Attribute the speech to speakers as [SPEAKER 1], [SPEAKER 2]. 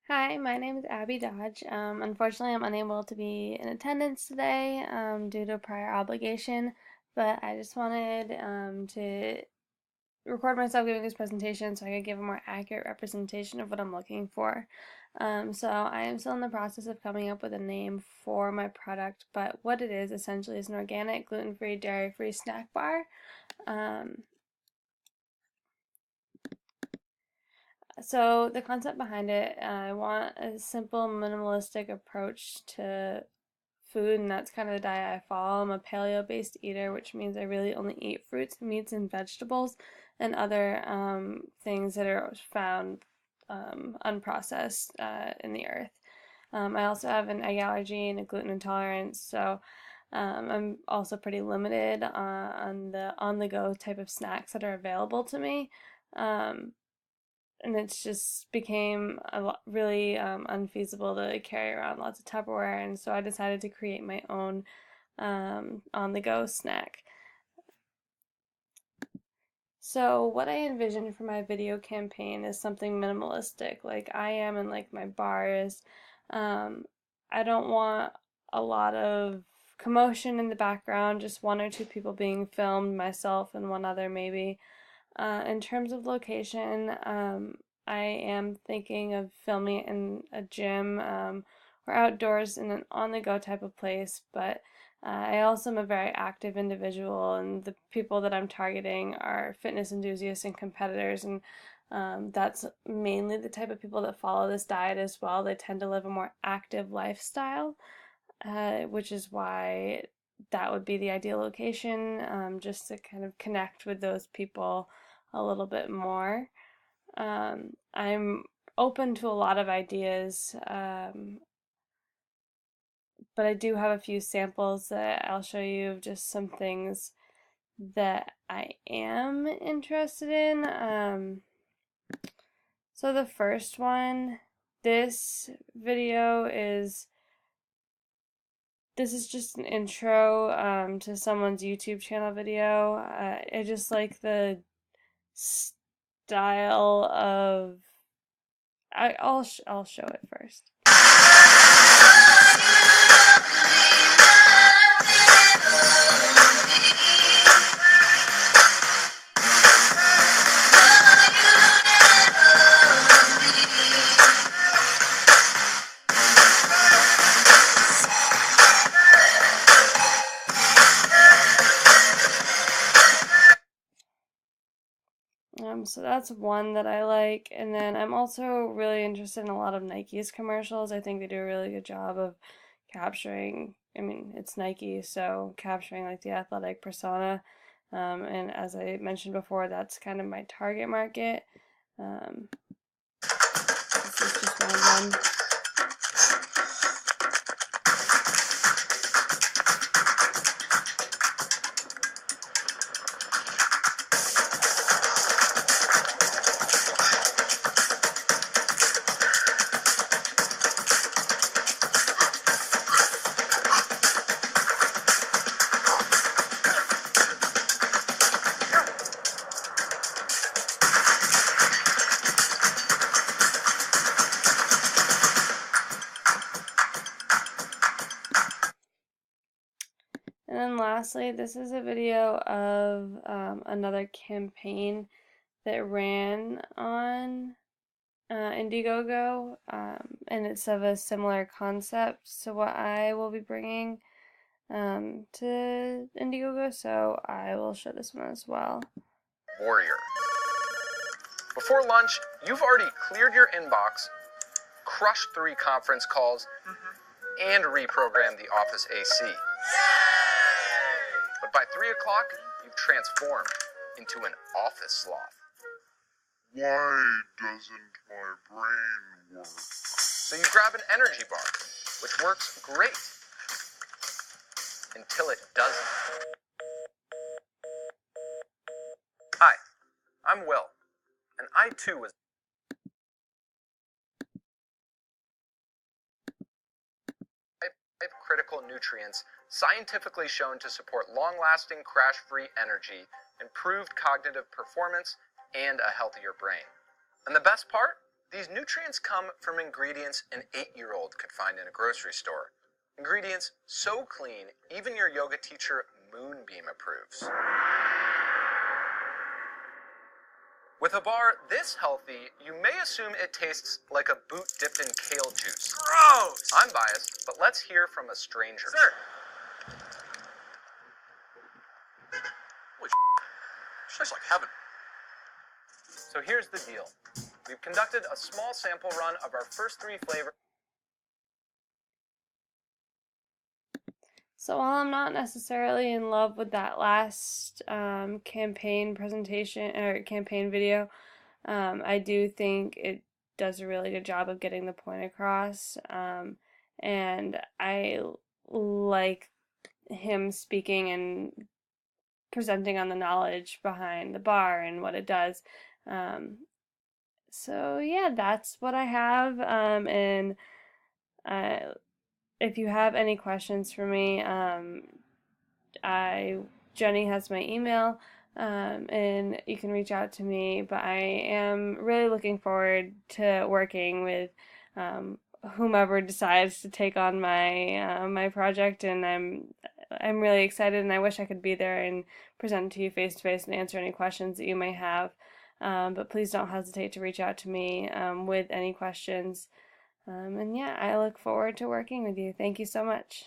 [SPEAKER 1] Hi, my name is Abby Dodge. Unfortunately, I'm unable to be in attendance today due to a prior obligation, but I just wanted to record myself giving this presentation so I could give a more accurate representation of what I'm looking for. So I am still in the process of coming up with a name for my product, but what it is essentially is an organic, gluten-free, dairy-free snack bar. Um, So the concept behind it, I want a simple, minimalistic approach to food, and that's kind of the diet I follow. I'm a paleo-based eater, which means I really only eat fruits, meats, and vegetables, and other things that are found unprocessed in the earth. I also have an egg allergy and a gluten intolerance, so I'm also pretty limited on the on-the-go type of snacks that are available to me. Um, and it's just became really unfeasible to carry around lots of Tupperware, and so I decided to create my own on-the-go snack. So what I envisioned for my video campaign is something minimalistic, like I am in like my bars. Um, I don't want a lot of commotion in the background, just one or two people being filmed, myself and one other maybe. In terms of location, I am thinking of filming it in a gym or outdoors in an on-the-go type of place, but I also am a very active individual, and the people that I'm targeting are fitness enthusiasts and competitors, and that's mainly the type of people that follow this diet as well. They tend to live a more active lifestyle, which is why that would be the ideal location, just to kind of connect with those people a little bit more. I'm open to a lot of ideas, but I do have a few samples that I'll show you of just some things that I am interested in. So the first one, this video is this is just an intro to someone's YouTube channel video. I just like the style of I'll show it first. So that's one that I like, and then I'm also really interested in a lot of Nike's commercials. I think they do a really good job of capturing, I mean, it's Nike, so capturing like the athletic persona. And as I mentioned before, that's kind of my target market. Um, this is just one of them. And then lastly, this is a video of another campaign that ran on Indiegogo, and it's of a similar concept to what I will be bringing to Indiegogo, so I will show this one as well.
[SPEAKER 2] Warrior. Before lunch, you've already cleared your inbox, crushed 3 conference calls, and reprogrammed the office AC. But by 3 o'clock, you've transformed into an office sloth.
[SPEAKER 3] Why doesn't my brain work?
[SPEAKER 2] So you grab an energy bar, which works great until it doesn't. Hi, I'm Will, and I too was 5 critical nutrients scientifically shown to support long-lasting crash-free energy, improved cognitive performance, and a healthier brain. And the best part? These nutrients come from ingredients an 8-year-old could find in a grocery store. Ingredients so clean, even your yoga teacher Moonbeam approves. With a bar this healthy, you may assume it tastes like a boot dipped in kale juice.
[SPEAKER 4] Gross!
[SPEAKER 2] I'm biased, but let's hear from a stranger.
[SPEAKER 4] Sir! Holy tastes like heaven.
[SPEAKER 2] So here's the deal. We've conducted a small sample run of our first 3 flavors.
[SPEAKER 1] So while I'm not necessarily in love with that last campaign presentation or campaign video, I do think it does a really good job of getting the point across, and I like him speaking and presenting on the knowledge behind the bar and what it does. So yeah, that's what I have, and uh, if you have any questions for me, Jenny has my email, and you can reach out to me. But I am really looking forward to working with whomever decides to take on my project, and I'm really excited, and I wish I could be there and present to you face to face and answer any questions that you may have. But please don't hesitate to reach out to me with any questions. And yeah, I look forward to working with you. Thank you so much.